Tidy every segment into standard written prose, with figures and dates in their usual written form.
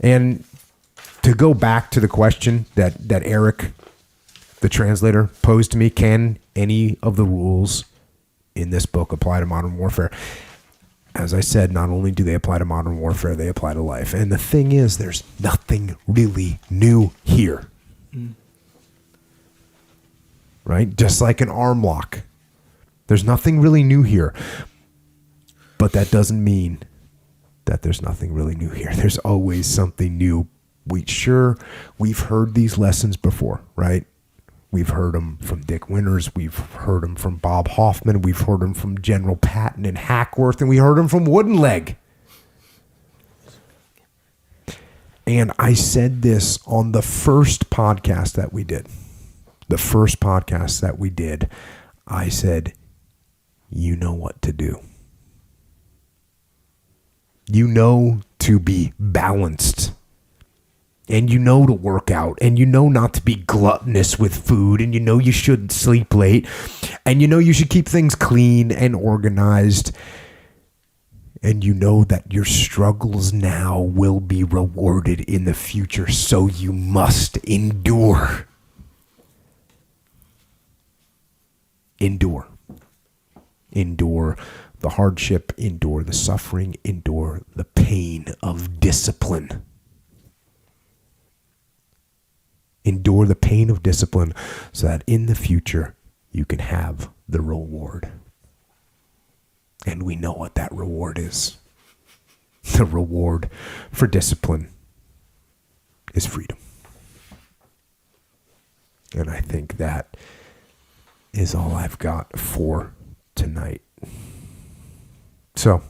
And to go back to the question that Eric, the translator, posed to me, can any of the rules in this book apply to modern warfare? As I said, not only do they apply to modern warfare, they apply to life. And the thing is, there's nothing really new here. Right? Just like an arm lock. There's nothing really new here. But that doesn't mean that there's nothing really new here. There's always something new. We've heard these lessons before, right? We've heard them from Dick Winters. We've heard them from Bob Hoffman. We've heard them from General Patton and Hackworth. And we heard them from Wooden Leg. And I said this on the first podcast that we did. I said, you know what to do. You know to be balanced. And you know to work out. And you know not to be gluttonous with food. And you know you shouldn't sleep late. And you know you should keep things clean and organized. And you know that your struggles now will be rewarded in the future. So you must endure. Endure the hardship, endure the suffering, endure the pain of discipline. Endure the pain of discipline so that in the future you can have the reward. And we know what that reward is. The reward for discipline is freedom. And I think that is all I've got for tonight. So,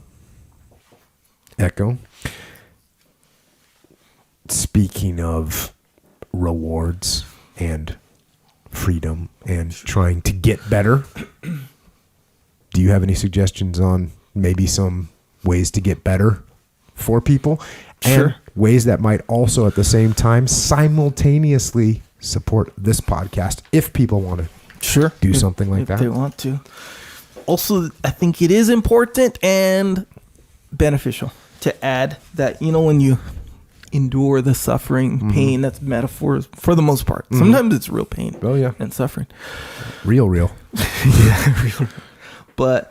Echo, speaking of rewards and freedom and trying to get better, do you have any suggestions on maybe some ways to get better for people? Sure. And ways that might also at the same time simultaneously support this podcast if people want to do something like that. If they want to. Also, I think it is important and beneficial to add that, when you endure the suffering, pain, that's metaphors for the most part. Sometimes it's real pain and suffering. Real. Yeah, real. But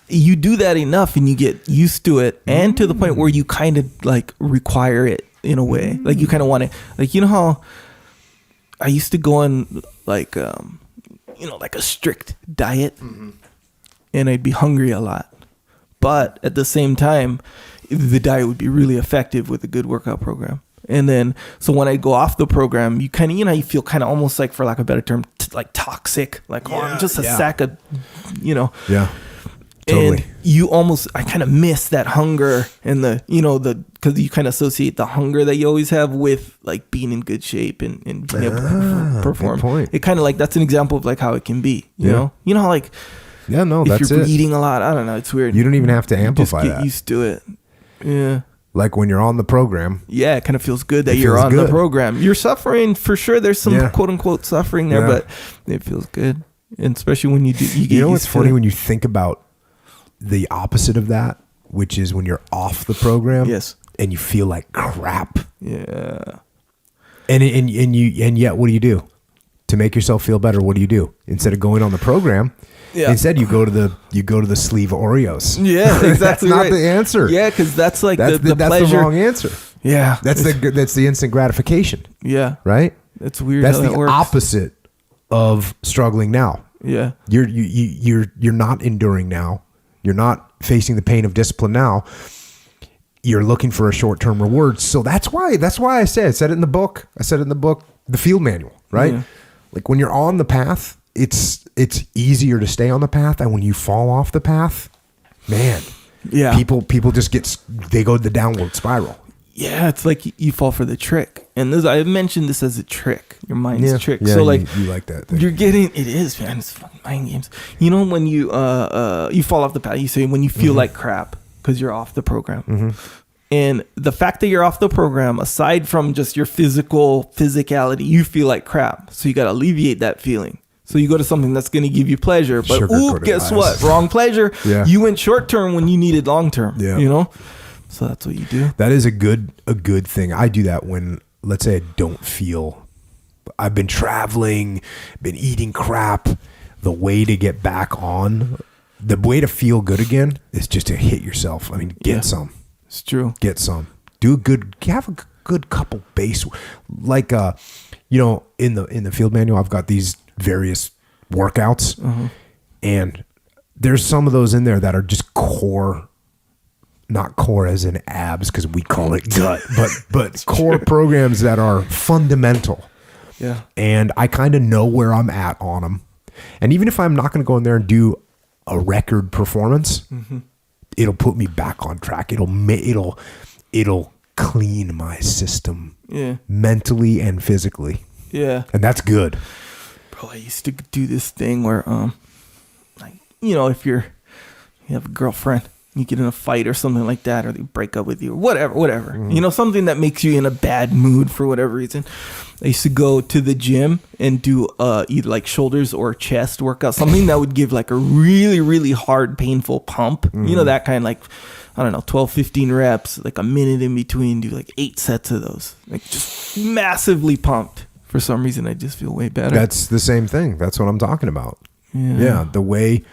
you do that enough and you get used to it and to the point where you kind of like require it in a way. Like you kind of want it. Like, how I used to go on like, like a strict diet and I'd be hungry a lot. But at the same time, the diet would be really effective with a good workout program. And then, so when I go off the program, you kind of, you feel kind of almost like, for lack of a better term, like toxic. Like, I'm just a sack of, Yeah. Totally. And I kind of miss that hunger and because you kind of associate the hunger that you always have with like being in good shape and being able to perform. Good point. It kind of like, that's an example of like how it can be, you know, like, if that's you're it. eating a lot, I don't know, it's weird. You don't even have to amplify just get that. used to it. Yeah. Like when you're on the program. Yeah, it kind of feels good that you're on the program. You're suffering for sure. There's some quote unquote suffering there, but it feels good. And especially when you get what's funny when you think about the opposite of that, which is when you're off the program and you feel like crap. Yeah. And yet what do? To make yourself feel better, what do? Instead of going on the program, instead you go to the sleeve of Oreos. Yeah, exactly. That's not the answer. Yeah, because that's like that's the pleasure. the wrong answer. Yeah, that's the instant gratification. Yeah, right. It's weird. That's how the opposite of struggling now. Yeah, you're not enduring now. You're not facing the pain of discipline now. You're looking for a short-term reward. So that's why I said it in the book. The field manual, right? Yeah. Like when you're on the path, it's easier to stay on the path, and when you fall off the path, man, people just they go to the downward spiral. Yeah, it's like you fall for the trick, and I mentioned this as a trick. Your mind's trick. Yeah, so you like that thing. You're getting it is, man. It's fucking mind games. When you you fall off the path, you say when you feel like crap because you're off the program. And the fact that you're off the program, aside from just your physicality, you feel like crap. So you got to alleviate that feeling. So you go to something that's going to give you pleasure. But guess what? Wrong pleasure. Yeah. You went short term when you needed long term. Yeah. So that's what you do. That is a good thing. I do that when, let's say, I don't feel. I've been traveling, been eating crap. The way to get back on, the way to feel good again is just to hit yourself. I mean, get some. It's true. Get some. Do a good. Have a good couple base, like you know, in the field manual, I've got these various workouts, and there's some of those in there that are just core. Not core as in abs, because we call it gut, but core programs that are fundamental. Yeah. And I kind of know where I'm at on them. And even if I'm not going to go in there and do a record performance, it'll put me back on track. It'll clean my system, mentally and physically. Yeah. And that's good. Bro, I used to do this thing where, like, you know, if you have a girlfriend, you get in a fight or something like that, or they break up with you, or whatever. You know, something that makes you in a bad mood for whatever reason. I used to go to the gym and do either like shoulders or chest workout, something that would give like a really, really hard, painful pump. You know, that kind, like, I don't know, 12, 15 reps, like a minute in between, do like 8 sets of those, like just massively pumped. For some reason, I just feel way better. That's the same thing. That's what I'm talking about. Yeah. The way,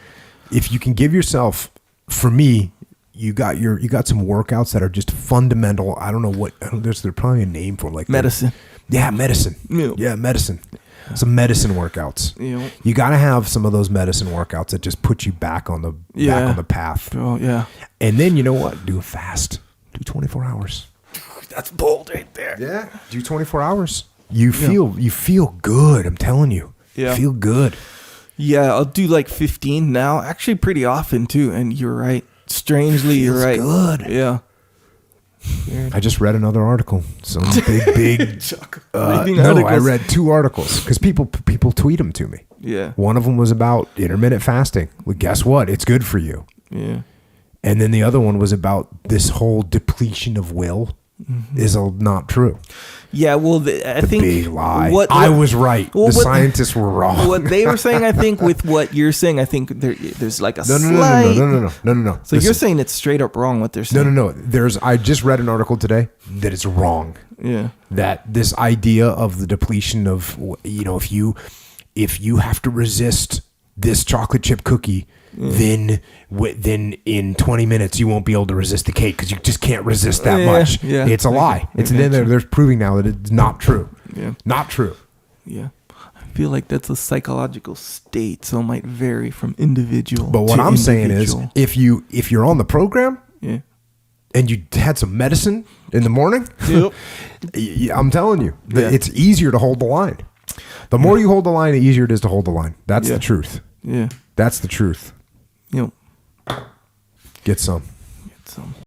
if you can give yourself, for me, you got some workouts that are just fundamental. I don't know what, there's probably a name for, like medicine. Medicine. Yeah, medicine. Some medicine workouts. You got to have some of those medicine workouts that just put you back on the path. Oh yeah. And then you know what? Do a fast. Do 24 hours. That's bold right there. Yeah. Do 24 hours. You feel good. I'm telling you. Yeah. Feel good. Yeah, I'll do like 15 now. Actually, pretty often too. And you're right. Strangely, you're right. Good. Yeah. I just read another article. Some big. No, I read 2 articles because people tweet them to me. Yeah. One of them was about intermittent fasting. Well, guess what? It's good for you. Yeah. And then the other one was about this whole depletion of will is not true. Yeah, well, I think big lie. I was right. The scientists were wrong. What they were saying, I think, with what you're saying, I think there's like a no. So you're saying it's straight up wrong what they're saying. No. I just read an article today that it's wrong. Yeah. That this idea of the depletion of, you know, if you have to resist this chocolate chip cookie, then in 20 minutes you won't be able to resist the cake because you just can't resist that much. Yeah. It's a lie. Then they're proving now that it's not true. Yeah. Not true. Yeah. I feel like that's a psychological state, so it might vary from individual. But what I'm saying is, if you're on the program, and you had some medicine in the morning, I'm telling you, it's easier to hold the line. The more you hold the line, the easier it is to hold the line. That's the truth. Yeah. That's the truth. Yep. Get some.